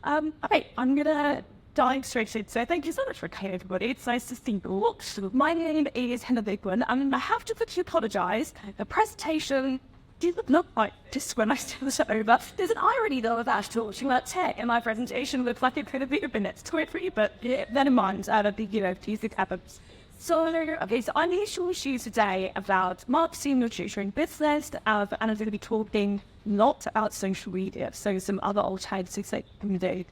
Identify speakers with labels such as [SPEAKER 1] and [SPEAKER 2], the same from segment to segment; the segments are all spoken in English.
[SPEAKER 1] Okay, I'm gonna dive straight in. So thank you so much for coming, everybody. It's nice to see you all. My name is Helen Dickman, and I have to quickly apologise. The presentation didn't look like this when I started it over. There's an irony though of that talking about tech, and my presentation looks like it could have been a minute 23, but yeah, never mind. I don't think these things happen. So, okay, so I'm here to talk to you today about marketing or tutoring business, and I'm going to be talking not about social media, so some other alternatives that you can do.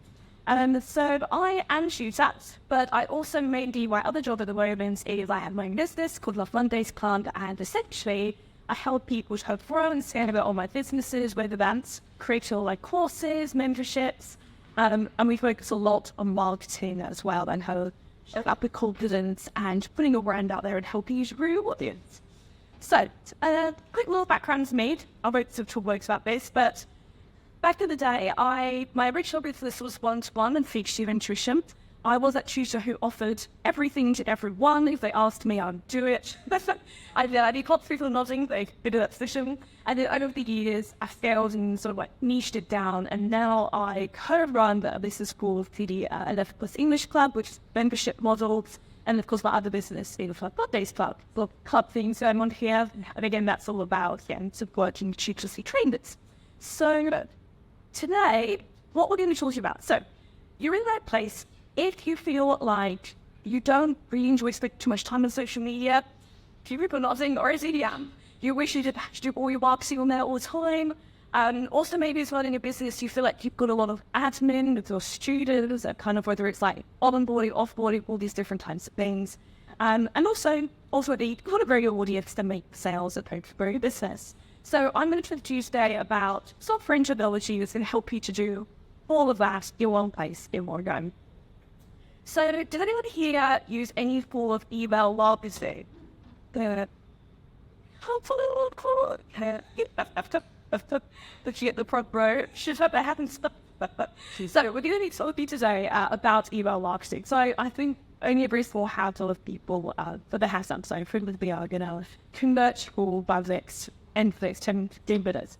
[SPEAKER 1] So I am tutors, but I also mainly, my other job at the moment is I have my own business called Love Mondays Club, and essentially I help people to have grow and scale about all my businesses, whether that's creating like courses, memberships, and we focus a lot on marketing as well, and how up with confidence and putting your brand out there and helping you to grow your audience. So, quick little background to me. I wrote some talk works about this, but back in the day, my original business was one-to-one and featured intuition. I was that tutor who offered everything to everyone. If they asked me, I'd do it. I did lots of people nodding, they did that position. And then over the years, I scaled and sort of like niched it down. And now I co-run the business called the 11 Plus English Club, which is membership models. And of course, my other business, the Love Mondays Club, the club things going on here. And again, that's all about supporting tutors who train this. So today, what we're going to talk to you about. So you're in that place. If you feel like you don't really enjoy spending too much time on social media, if you're people nothing, or is it, you wish you did do all your marketing on there all the time, also maybe as well in your business, you feel like you've got a lot of admin with your students, kind of whether it's like onboarding, offboarding, all these different types of things. And also you want to grow your audience to make sales and hope to grow your business. So I'm going to talk to you today about software technology that's going to help you to do all of that in one place, in one go. So, does anyone here use any form of email marketing? Hopefully, but you get the prompt row. Should have that happen. So, we're going to talk to you today about email marketing. So, I think only a very small handful of people, but they have some. So, we are going to convert all by the next 10 minutes.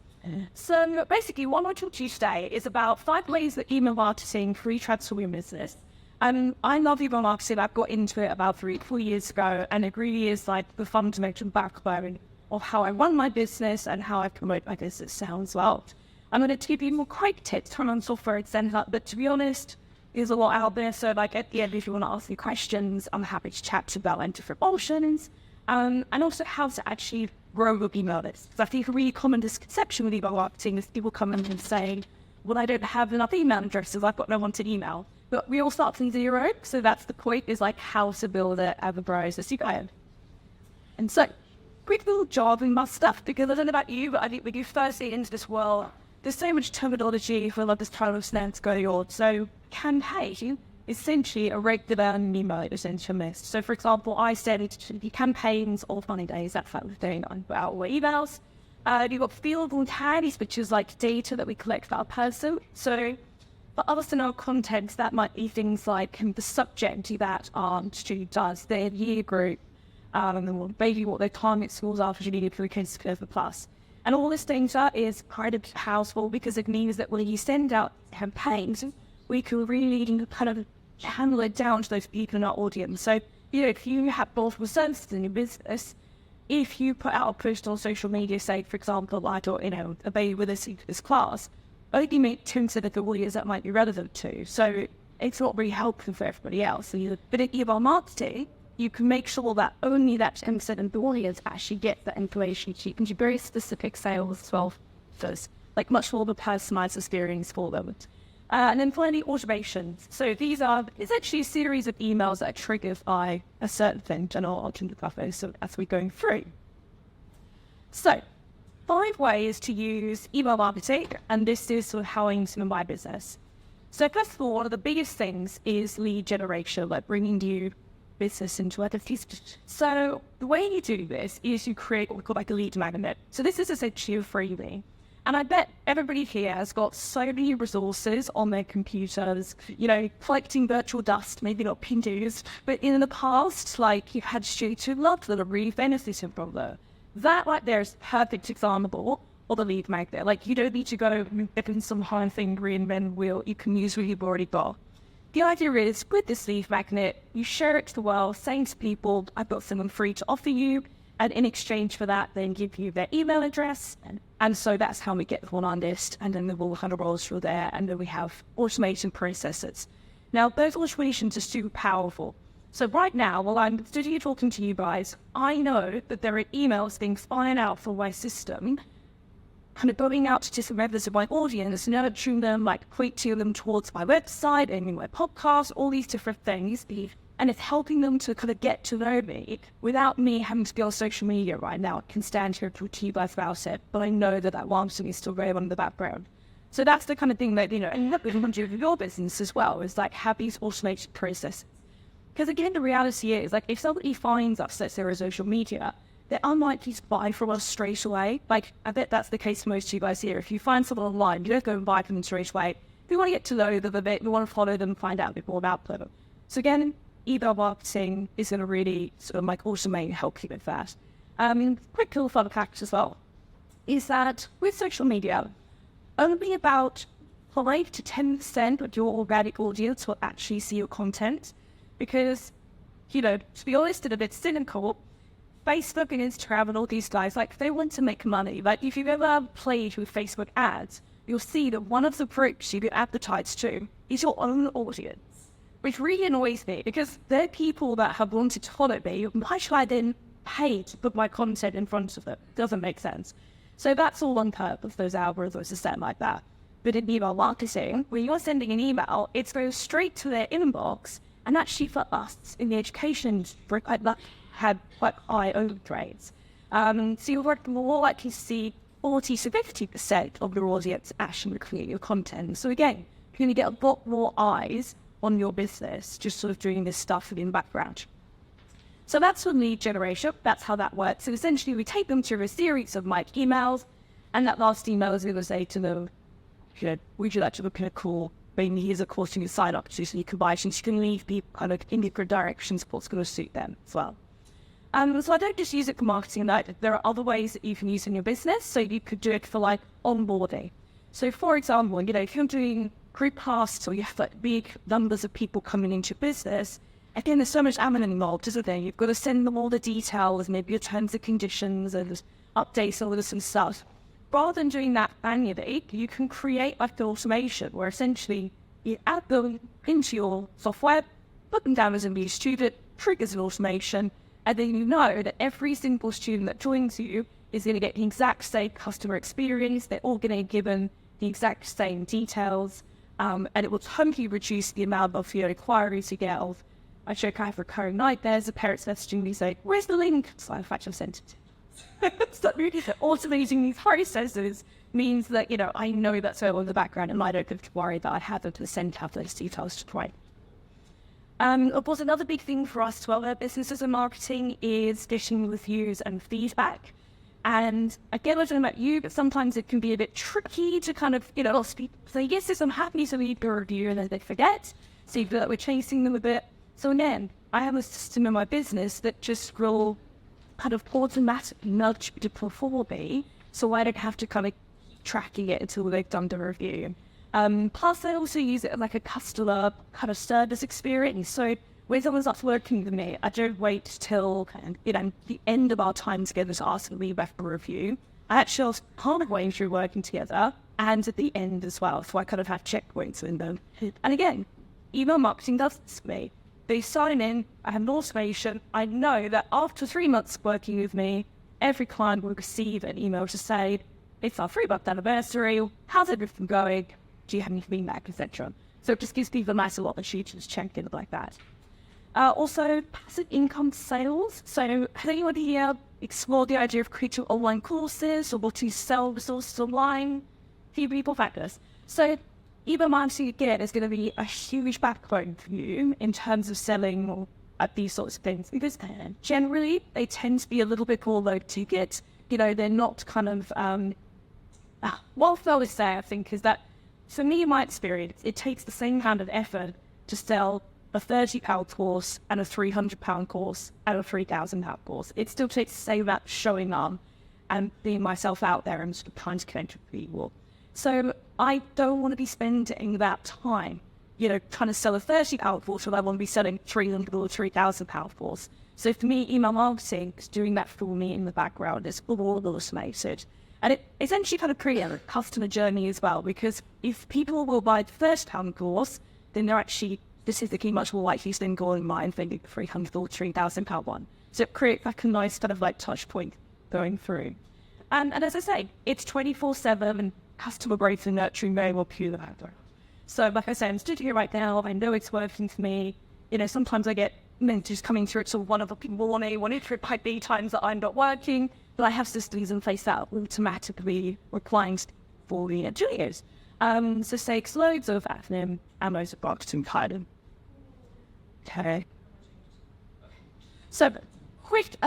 [SPEAKER 1] So, basically, what I want to talk to you today is about 5 ways that email marketing can transform your business. I love email marketing. I've got into it about 3-4 years ago, and it really is like the fundamental backbone of how I run my business and how I promote my business now as well. I'm going to give you more quick tips from software and send that, but to be honest, there's a lot out there. So like at the end, if you want to ask me questions, I'm happy to chat about different options, and also how to actually grow your email list. Because I think a really common misconception with email marketing is people come in and say, well, I don't have enough email addresses, I've got no one to email. But we all start from 0, so that's the point, is like how to build it as a browser. So you can. And so, quick little jargon stuff, because I don't know about you, but I think when you first get into this world, there's so much terminology for like this kind of sense going on. So, campaign is essentially a regular email essential list. So, for example, I said it should be campaigns or funny days, that type of thing, about our emails. You've got field and tags, which is like data that we collect about a person. So, for others to know content, that might be things like the subject that our student does, their year group, maybe what their target schools are for junior for kids to the plus. And all this data is kind of powerful because it means that when you send out campaigns, we can really kind of channel it down to those people in our audience. So, if you have multiple services in your business, if you put out a post on social media, say, for example, I thought, a baby with this class, only make 2% of the audience that might be relevant to. So it's not really helpful for everybody else. But in email marketing, you can make sure that only that 10% of the audience actually get that information. So you can do very specific sales as well, first, like much more of a personalized experience for them. And then finally, automations. So these are essentially a series of emails that are triggered by a certain thing, and I'll the cover so as we're going through. So 5 ways to use email marketing, and this is sort of how I use it in my business. So first of all, one of the biggest things is lead generation, like bringing new business into other pieces. So the way you do this is you create what we call like a lead magnet. So this is essentially a freebie. And I bet everybody here has got so many resources on their computers, collecting virtual dust, maybe not Pinterest, but in the past, like you've had students who loved that are really benefiting from that. That right there is a perfect example or the lead magnet. Like, you don't need to go get in some high thing, reinvent the wheel. You can use what you've already got. The idea is, with this lead magnet, you share it to the world, saying to people, I've got something free to offer you, and in exchange for that, then give you their email address. And so that's how we get them on our list, and then the wall kind of rolls through there, and then we have automation processes. Now, those automations are super powerful. So right now, while I'm studying talking to you guys, I know that there are emails being fired out from my system, kind of going out to different members of my audience, nurturing them, like pointing them towards my website, aiming my podcast, all these different things. And it's helping them to kind of get to know me without me having to be on social media right now. I can stand here and talk to you guys about it, but I know that that marketing is still going on in the background. So that's the kind of thing that, and that we want to do with your business as well, is like have these automated processes. Because again, the reality is, like, if somebody finds us, let's say, on social media, they're unlikely to buy from us straight away. Like, I bet that's the case for most of you guys here. If you find someone online, you don't go and buy from them straight away. We want to get to know them a bit. We want to follow them, find out a bit more about them. So again, email marketing is going to really sort of like automate and help you with that. Quick little fun fact as well is that with social media, only about 5 to 10% of your organic audience will actually see your content. Because, to be honest and a bit cynical, Facebook and Instagram and all these guys, like, they want to make money. Like, if you've ever played with Facebook ads, you'll see that one of the groups you get advertised to is your own audience, which really annoys me because they're people that have wanted to follow me. Why should I then pay to put my content in front of them? Doesn't make sense. So that's all on purpose, those algorithms are set like that. But in email marketing, when you're sending an email, it goes straight to their inbox. And actually for us in the education, that had quite high open rates. So you're more likely to see 40 to 50% of your audience actually create your content. So again, you're going to get a lot more eyes on your business, just sort of doing this stuff in the background. So that's for lead generation. That's how that works. So essentially we take them through a series of my emails, and that last email is going to say to them, would you like to look at a cool, maybe here's a course you can sign up to so you can buy it, and you can leave people kind of in different directions what's going to suit them as well. So I don't just use it for marketing. There are other ways that you can use in your business. So you could do it for like onboarding. So for example, if you're doing group casts or you have like big numbers of people coming into your business, again, there's so much admin involved, isn't there? You've got to send them all the details, maybe your terms and conditions and updates and all this and stuff. Rather than doing that manually, you can create like an automation where essentially you add them into your software, put them down as a new student, triggers an automation, and then you know that every single student that joins you is going to get the exact same customer experience. They're all going to be given the exact same details, and it will totally reduce the amount of inquiries you get of, I joke, I have recurring nightmares of parents messaging me saying, where's the link? So in fact, I've sent it. So automating these processes means that, I know that's going on in the background and I don't have to worry that I haven't sent out those details to try. Of course, another big thing for us to our businesses and marketing is getting reviews and feedback. And again, I don't know about you, but sometimes it can be a bit tricky to kind of, lots of people say, yes, I'm happy to leave a review, and then they forget. So you feel like we're chasing them a bit. So again, I have a system in my business that just will kind of automatically nudge people for me, so I don't have to kind of keep tracking it until they've done the review. Plus, I also use it like a customer kind of service experience. So when someone's not working with me, I don't wait till the end of our time together to ask them to leave a review. I actually ask part of way through working together and at the end as well. So I kind of have checkpoints in them. And again, email marketing does this for me. They sign in, I have an automation. I know that after 3 months working with me, every client will receive an email to say, it's our 3-month anniversary, how's everything going? Do you have any feedback, etc.? So it just gives people a nice little opportunity to check in like that. Also, passive income sales. So has anyone here explored the idea of creating online courses or what to sell resources online? Few people factors. So email marketing, again, is going to be a huge backbone for you in terms of selling at these sorts of things, because generally they tend to be a little bit more low ticket. They're not kind of, what I would say, I think, is that for me, in my experience, it takes the same kind of effort to sell a £30 course and a £300 course and a £3,000 course. It still takes the same amount showing up and being myself out there and sort of trying to connect with people. So I don't want to be spending that time, trying to sell a £30 course when I want to be selling £300 or £3,000 course. So for me, email marketing is doing that for me in the background. It's all automated. And it essentially kind of creates a customer journey as well, because if people will buy the £30 course, then they're actually statistically much more likely to then go online and think the £300 or £3,000 one. So it creates like a nice kind of like touch point going through. And as I say, it's 24/7 and customer growth and nurturing very well pure out. So like I say, I'm stood here right now. I know it's working for me. Sometimes I get mentors coming through. It's sort of one of the people wanting to might be times that I'm not working, but I have systems in place that are automatically replying for the engineers. So takes loads of admin and loads of marketing time. Okay. So quick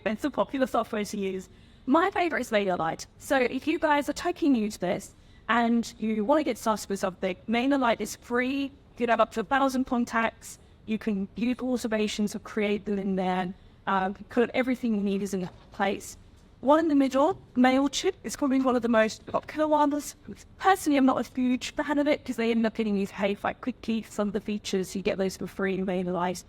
[SPEAKER 1] bits of popular software to use. My favorite is MailerLite. So if you guys are totally new to this and you want to get started with something, MailerLite is free. You can have up to 1,000 contacts. You can use automations to create them in there. Kind of everything you need is in place. One in the middle, MailChimp, is probably one of the most popular ones. Personally, I'm not a huge fan of it because they end up getting used quite quickly. Some of the features, you get those for free in MailerLite.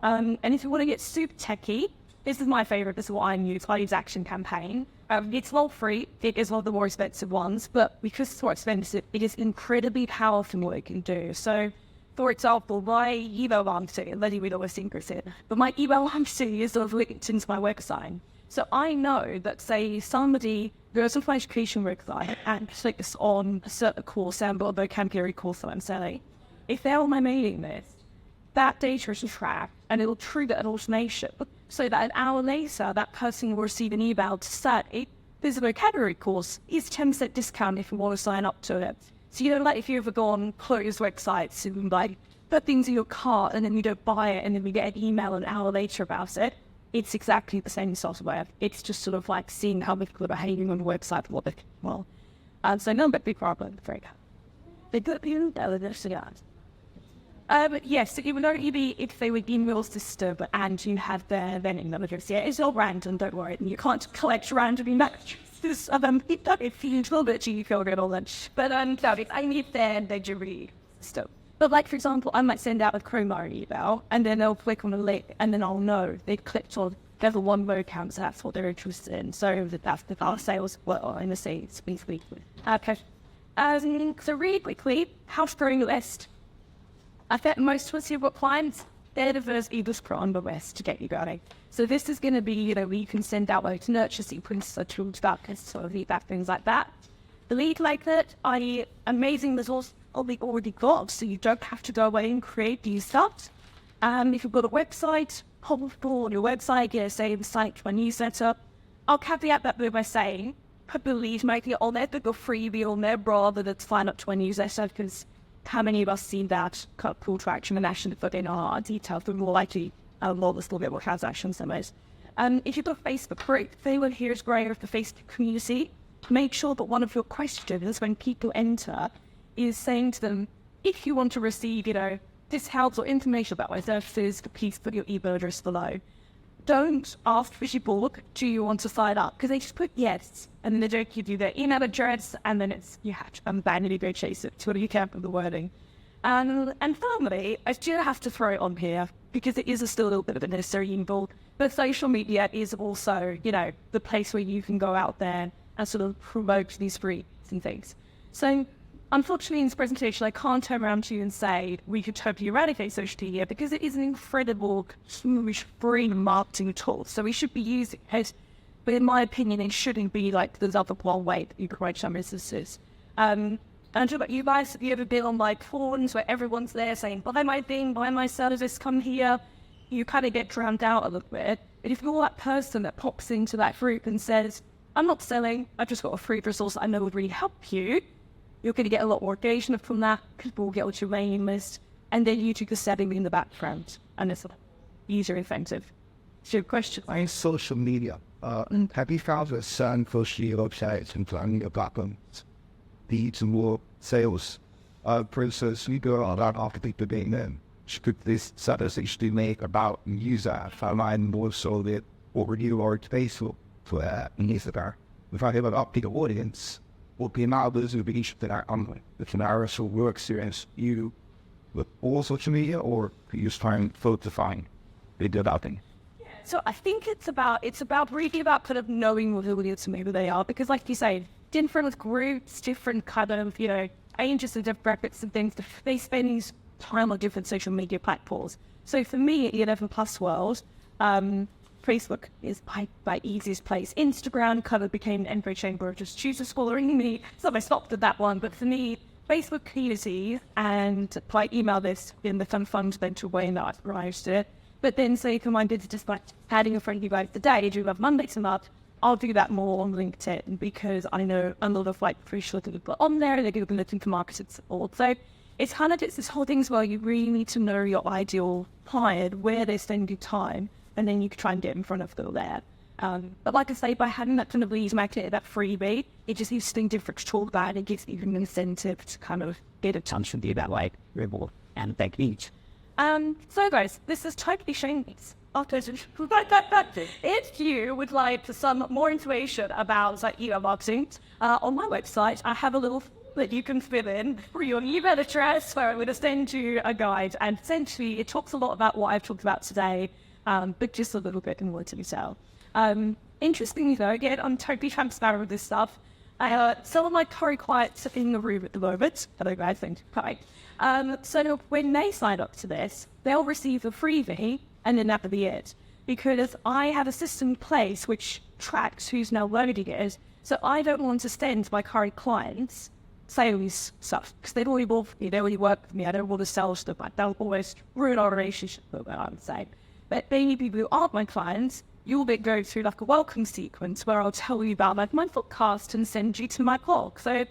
[SPEAKER 1] And if you want to get super techy, this is my favorite. This is what I use. I use Action Campaign. It's not free. It is one of the more expensive ones, but because it's more expensive, it is incredibly powerful in what it can do. So, for example, my email marketing, letting me know my secrets here, but my email marketing is sort of linked into my website. So I know that, say, somebody goes to my education website and clicks on a certain course, a vocabulary course that I'm selling. If they're on my mailing list, that data is tracked and it'll trigger an automation so that an hour later, that person will receive an email to say, there's a vocabulary course, it's 10% discount if you want to sign up to it. So, like if you ever go on closed websites and like put things in your cart and then you don't buy it and then you get an email an hour later about it, it's exactly the same software. It's just sort of like seeing how people are behaving on the website for what they well. So no big problem. Very good. They got you yes, so it would only be if they would email system and you have their email address. Yeah, it's all random, don't worry. You can't collect random email addresses of them. It feels a little bit cheap, feel good all that. But no, if I need their jury system. But like, for example, I might send out a Chrome email and then they'll click on a link and then I'll know they've clicked on level 1 vocab, so that's what they're interested in. So that's the our sales well in the sales weekly. Okay. So really quickly, house growing list. I think most of us here got clients, they're the first e-books put on the list to get you going. So this is going to be, where you can send out like nurture sequence, tools about sort of feedback, things like that. The lead like that, amazing resource already got, so you don't have to go away and create new stuff. If you've got a website, pop on your website, say the site to my newsletter. I'll caveat that by saying, put the lead making it on there, but go freebie on there rather than sign up to a newsletter, because how many of us seen that call to action and actually put in our details, but more likely more this little bit more transactions than most. If you've got Facebook, great. If anyone here is growing with the Facebook community, make sure that one of your questions when people enter is saying to them, if you want to receive, discounts or information about my services, please put your email address below. Don't ask people, do you want to sign up? Because they just put yes, and then they don't give you their email address, and then you have to manually go chase it to what you can for the wording. And finally, I do have to throw it on here, because it is still a little bit of a necessary evil, but social media is also, the place where you can go out there and sort of promote these free and things. So, unfortunately, in this presentation, I can't turn around to you and say we could totally eradicate social media because it is an incredible, huge, free marketing tool. So we should be using it. But in my opinion, it shouldn't be like there's other one way that you can write some businesses. And about you guys, have you ever been on like forums where everyone's there saying, buy my thing, buy my service, come here? You kind of get drowned out a little bit. But if you're that person that pops into that group and says, I'm not selling, I've just got a free resource I know would really help you, you're going to get a lot more engagement from that. People will get onto your mailing list, and then you do the setting in the background, and it's user effective. So, your question?
[SPEAKER 2] On social media, have you found that certain social media websites and planning about them lead to more sales? For instance, we go out after people being in. Should this service actually make about user find more so that what review or Facebook where Instagram, if I have an upbeat audience, what the amount of those will be interested in the commercial work experience you with all social media, or you just try and filter video about things?
[SPEAKER 1] So I think it's really about kind of knowing what the audience and who they are, because like you say, different groups, different kind of, ages and different brackets and things, they spend time on different social media platforms. So for me, in the 11 plus world, Facebook is my easiest place. Instagram kind of became an echo chamber of just choosers following me, so I stopped at that one. But for me, Facebook community and my email list in the fundamental way that I arrived at. But then say if I'm just like adding a friend you guys today, do you have Monday to month, I'll do that more on LinkedIn, because I know a lot of crucial people on there, they're going to be looking for marketing support. So it's kind of just this whole thing as well, you really need to know your ideal client, where they're spending time, and then you can try and get in front of them there. But like I say, by having that kind of lead magnet, that freebie, it just gives something different to talk about, and it gives you an incentive to kind of get in touch with you that way. And thank you each. So guys, this is totally shameless. If you would like some more information about email marketing, on my website, I have a little form that you can fill in for your email address, where I'm going to send you a guide. And essentially, it talks a lot about what I've talked about today, but just a little bit in more detail. Interestingly though, again, I'm totally transparent with this stuff. Some of my current clients are in the room at the moment. Hello guys, thank you. Hi. So when they sign up to this, they'll receive a freebie, and then that'll be it. Because I have a system in place which tracks who's now loading it. So I don't want to send my current clients sales stuff, because they've already bought me, they already work with me. I don't want to sell stuff. They'll always ruin our relationship, I would say. But maybe people who aren't my clients, you'll be going through a welcome sequence where I'll tell you about my podcast and send you to my blog. So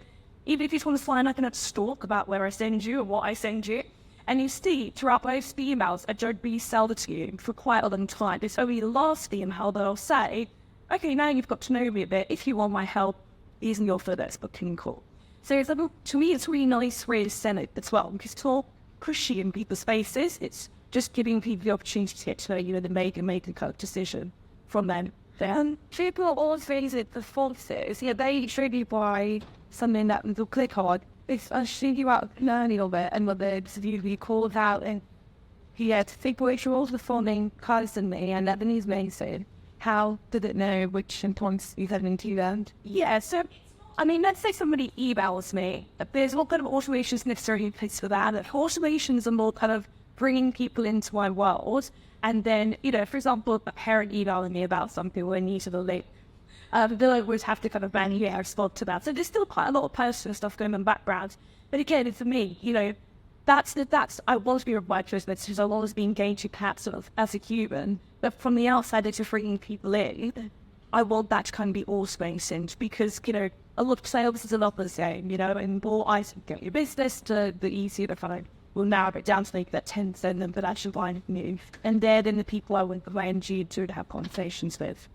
[SPEAKER 1] even if you just want to sign up and have to talk about where I send you and what I send you, and you see throughout both the emails, I don't resell it to you for quite a long time. It's only the last email that I'll say, okay, now you've got to know me a bit. If you want my help, here's your first booking call. So to me, it's a really nice way to send it as well, because it's all pushy in people's faces. It's just giving people the opportunity to get to know you and make a kind of decision from them. Then people always visit the forces. They show you by something that they'll click on. It's showing you out learning of it, and what they're usually called out, and he had to think which was the forming constantly, and that is amazing. How did it know which points you had into them? Yeah, so let's say somebody emails me. There's not kind of automations necessarily in place for that. Automations are more kind of bringing people into my world. And then, for example, a parent emailing me about something or need to the link, they'll always have to kind of manually respond to that. So there's still quite a lot of personal stuff going on in the background. But again, for me, that's I want to be a right person. That's just I want to be engaged with perhaps sort of as a human. But from the outside, it's just bringing people in. I want that to kind of be automated, because, a lot of sales is a lot of the same, and the more I get your business, the easier to kind of will narrow it down to make that 10% them that actually buying from you. And they're then the people I want the energy to have conversations with.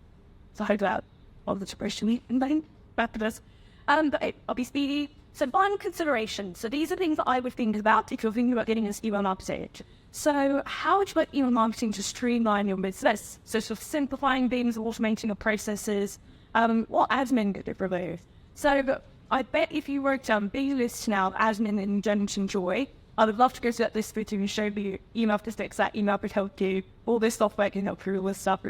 [SPEAKER 1] So I hope that all the depression and then happiness. But I'll be speedy. So final consideration. So these are things that I would think about if you're thinking about getting this email marketing. So how would you like email marketing to streamline your business? So sort of simplifying things, automating your processes, what admin could it remove? So I bet if you wrote down big list now of admin and don't enjoy, I would love to go to that list with you and show you email to fix that email could help you. All this software can help you with all this stuff.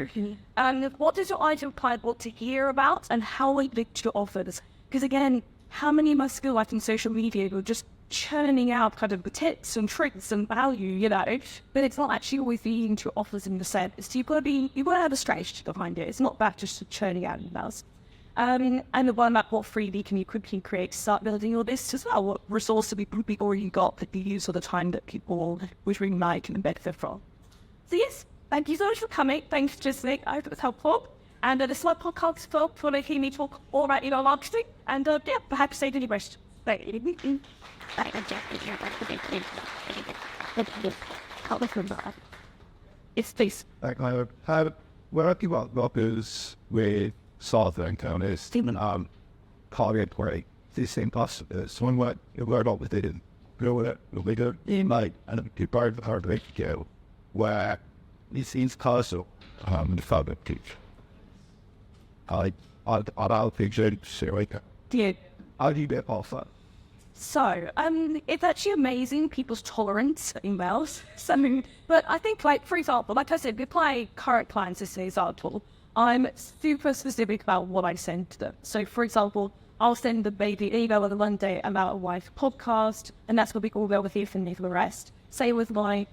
[SPEAKER 1] And what does your ideal client want to hear about, and how will it link to your offers? Because again, how many of us feel like in social media you're just churning out kind of the tips and tricks and value, but it's not actually always leading to offers in the sense. So you've got to have a strategy behind it. It's not about just churning out emails. And the one about what freebie can you quickly create to start building your list as well. What resource have we already got that you use all the time that people would really like and benefit from? So yes, thank you so much for coming. Thanks for listening. I hope it was helpful. And this is my podcast for making me talk all about email marketing. And perhaps say any questions. Thank you. Yes, please.
[SPEAKER 2] Where people are those with Southern Counties, Collier Quarry, the same customers, one what you learn all with it in later in night, and you part of the hard way to go, where it seems causal, the fabric teach. I don't think so.
[SPEAKER 1] Yeah.
[SPEAKER 2] How do you get off that?
[SPEAKER 1] So, it's actually amazing people's tolerance for emails. So, but I think, like, for example, like I said, with my current clients, as an example, I'm super specific about what I send to them. So, for example, I'll send the baby an email on a Monday about a wife podcast, and that's what we all go with you for the rest. Same with my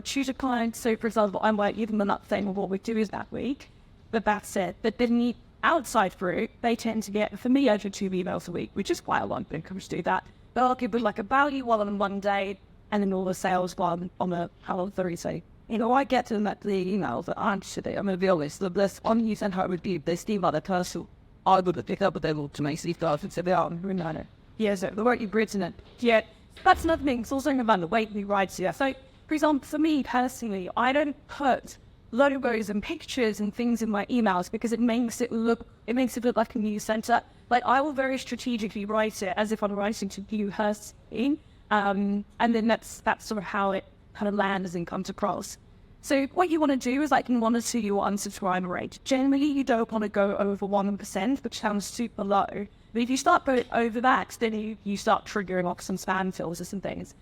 [SPEAKER 1] tutor clients. So, for example, I might give them an update on what we're doing that week, but that's it. But then the outside group, they tend to get, for me, over 2 emails a week, which is quite a lot. They come to do that. But I'll give them like a value one on Monday, and then all the sales one on a Thursday. You know, I get to them at the emails that aren't today. I'm going to be honest. The best one you sent her would be this email that person I would have picked up with them automatically started and said, they are no. Yeah, so the work you've written it. Yeah, that's another thing. It's also about the way we write here. So, for example, for me personally, I don't put logos and pictures and things in my emails because it makes it look like a news center. Like, I will very strategically write it as if I'm writing to view her scene. And then that's sort of how it kind of lands and comes across. So what you want to do is, like, you want to see your unsubscriber rate. Generally, you don't want to go over 1%, which sounds super low. But if you start going over that, then you start triggering off some spam filters and things.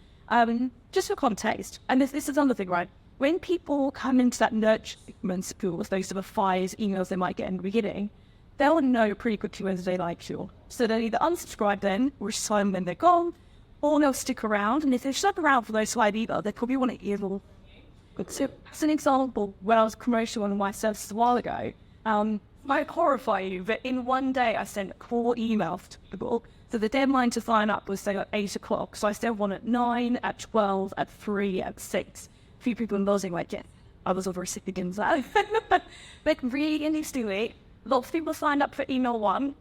[SPEAKER 1] Just for context, and this is another thing, right? When people come into that nurturement school with those sort of 5 emails they might get in the beginning, they'll know pretty quickly whether they like you. So they'll either unsubscribe then, or sign when they're gone, or they'll stick around. And if they're stuck around for those 5 emails, they probably want to hear little. So, as an example, when I was promoting one of my services a while ago, might horrify you, but in one day I sent 4 emails to people. So the deadline to sign up was, say, at 8 o'clock. So I sent one at 9, at 12, at 3, at 6. A few people in Lozing went, yeah, I was over recipients. But really interestingly, lots of people signed up for email 1.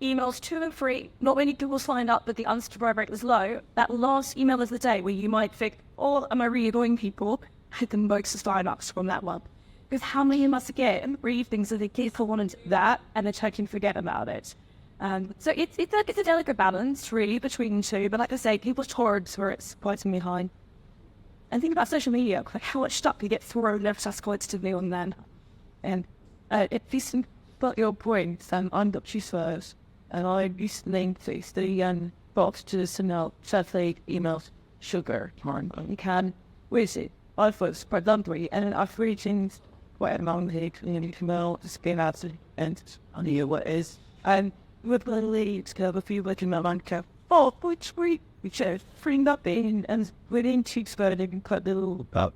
[SPEAKER 1] Emails 2 and 3, not many people signed up, but the unsubscribe rate was low. That last email of the day where you might think, oh, am I really annoying people? Had the most sign-ups from that one. Because how many of us again read things that they people want to do that and then try and forget about it. So it's a delicate balance really between the two. But like I say, people's tolerance where it's quite behind. And think about social media, like how much stuff you get thrown left us quite to me on then. And it's decent, but your point, I'm not too first. And I used to link to the box to the satellite emails sugar. You can, where's it? I was quite lumpy, and I've really changed quite among the community email to spin out and I knew what it is. And with the leads, kind of a few like in my mind, which we chose freeing up in, and within 2 spurred and quite little about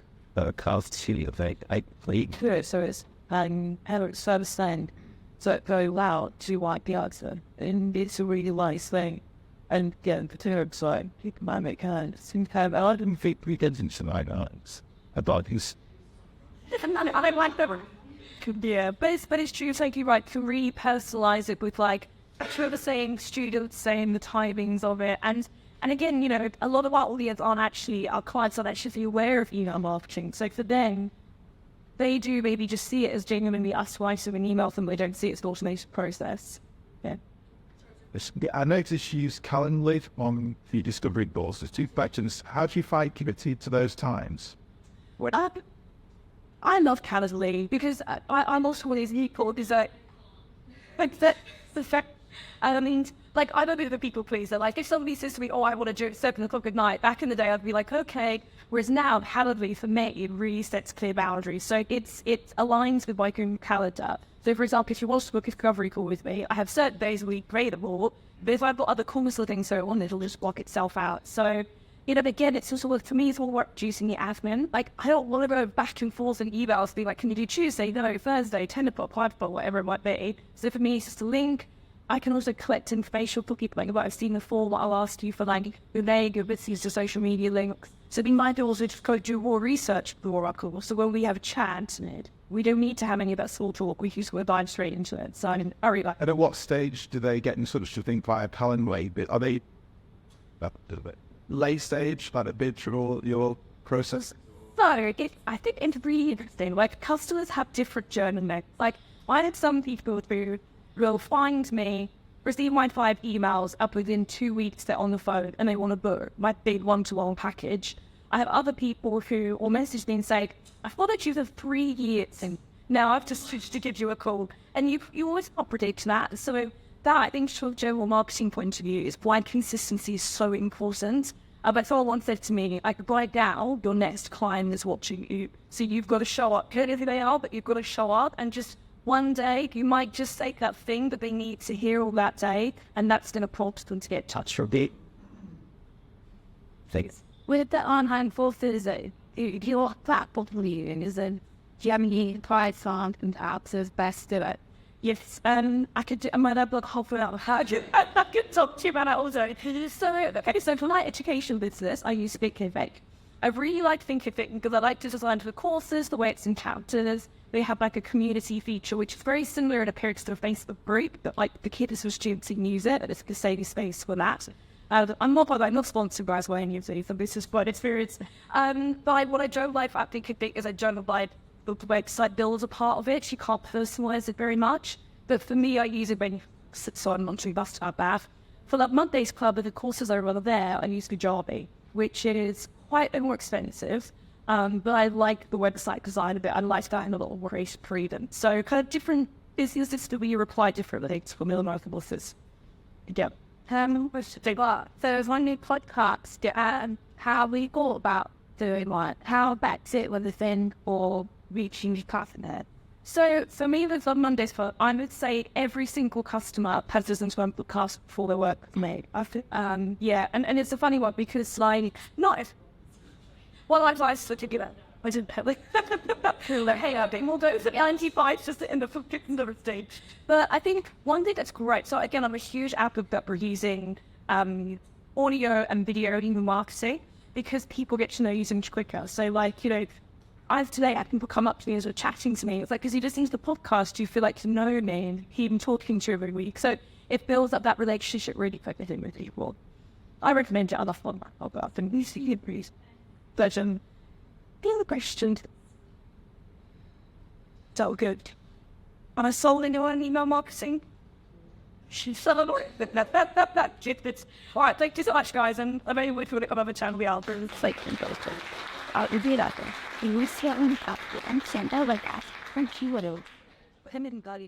[SPEAKER 1] cast studio effect. I played it, so it's how it's service and so it's very loud to like the answer, and it's a really nice thing. And yeah, the third side, people might make hands. I didn't think we get into my hands about this. I like them. Yeah, but it's true. It's like you're right to really personalize it with like the same students saying the timings of it, and again, you know, a lot of our audience our clients aren't actually aware of email marketing. So for them, they do maybe just see it as genuinely us writing an email, and they don't see it as an automated process. Yeah.
[SPEAKER 2] I noticed you use Calendly on the discovery goals. There's 2 questions. How do you find committed to those times?
[SPEAKER 1] I love Calendly because I'm also one of these people who's like the fact. I mean, like, I'm a bit of a people pleaser. Like, if somebody says to me, oh, I want to do it at 7 o'clock at night, back in the day, I'd be like, okay. Whereas now, Calendly, for me, it really sets clear boundaries. So it aligns with my Google Calendar. So, for example, if you want to book a discovery call with me, I have certain days a week available. But if I've got other calls or things so on, it'll just block itself out. So, you know, again, it's also, for me, it's all work reducing the admin. Like, I don't want to go back and forth in emails, be like, can you do Tuesday? No, Thursday, 10 o'clock, 5 o'clock, whatever it might be. So for me, it's just a link. I can also collect information for people, like what I've seen before, what I'll ask you for, like, your name, your business, your social media links. So we might also just go do more research for our call. So when we have a chat, we don't need to have any of that small talk. We can just go dive straight into it. So I hurry back.
[SPEAKER 2] And at what stage do they get in sort of think via Calendly? Are they late stage, like a bit through your process?
[SPEAKER 1] So I think it's really interesting. Like, customers have different journeys. Like, I had some people who will find me, receive my 5 emails up within 2 weeks, they're on the phone and they want to book my big one-to-one package. I have other people who will message me and say, I followed you for 3 years and Now I've just switched to give you a call. And you always can't predict that. So that, I think, from a general marketing point of view, is why consistency is so important. But someone said to me, like, right now, your next client is watching you. So you've got to show up. Care who they are, but you've got to show up. And just one day, you might just say that thing that they need to hear all that day. And that's going to prompt them to get touched from it. Thanks. With the online forces, your platform is a Gemini price fund and apps is best do it. Yes, I could do, I might have like half an hour. I could talk to you about it also. So for my education business, I use Thinkific. I really like Thinkific because I like to design the courses, the way it's in chapters. They have like a community feature, which is very similar in appearance to a Facebook group, but like the kids and students can use it, and it's a saving space for that. I'm not sponsored by any of these, this is my experience. But what I don't like about Thinkific is I don't like the website builds a part of it. You can't personalize it very much. But for me, I use it when, so I'm not too busted about that. For that Mondays Club and the courses I run there, I use Kajabi, which is quite more expensive. But I like the website design of it. I like that in a little more creative freedom. So kind of different businesses to be reply differently to familiar marketplaces. Yeah. So there's one new podcast, how we go about doing what, how that's it with the thing or reaching your customer. So for me, there's on Mondays, I would say every single customer has listened to one podcast before they work with me. Yeah, and it's a funny one because like, I'd like to give it. I didn't have like, hey, I've been more those 95 just in the stage. But I think one thing that's great, so again, I'm a huge advocate for using audio and video in the marketing because people get to know you so much quicker. So like, you know, today I had people come up to me and sort of chatting to me. It's like, because you listen to the podcast, you feel like you know me and keep talking to you every week. So it builds up that relationship really quickly with people. I recommend it. I love one. I'll go up and you see it, please. But the other question. So good. Am I sold into an email marketing? She's so annoying. All right, thank you so much, guys. And I may wait for it to come over channel. We are very safe and go. I'll do that. You will see how I'm sent over that. Thank you. Him and God,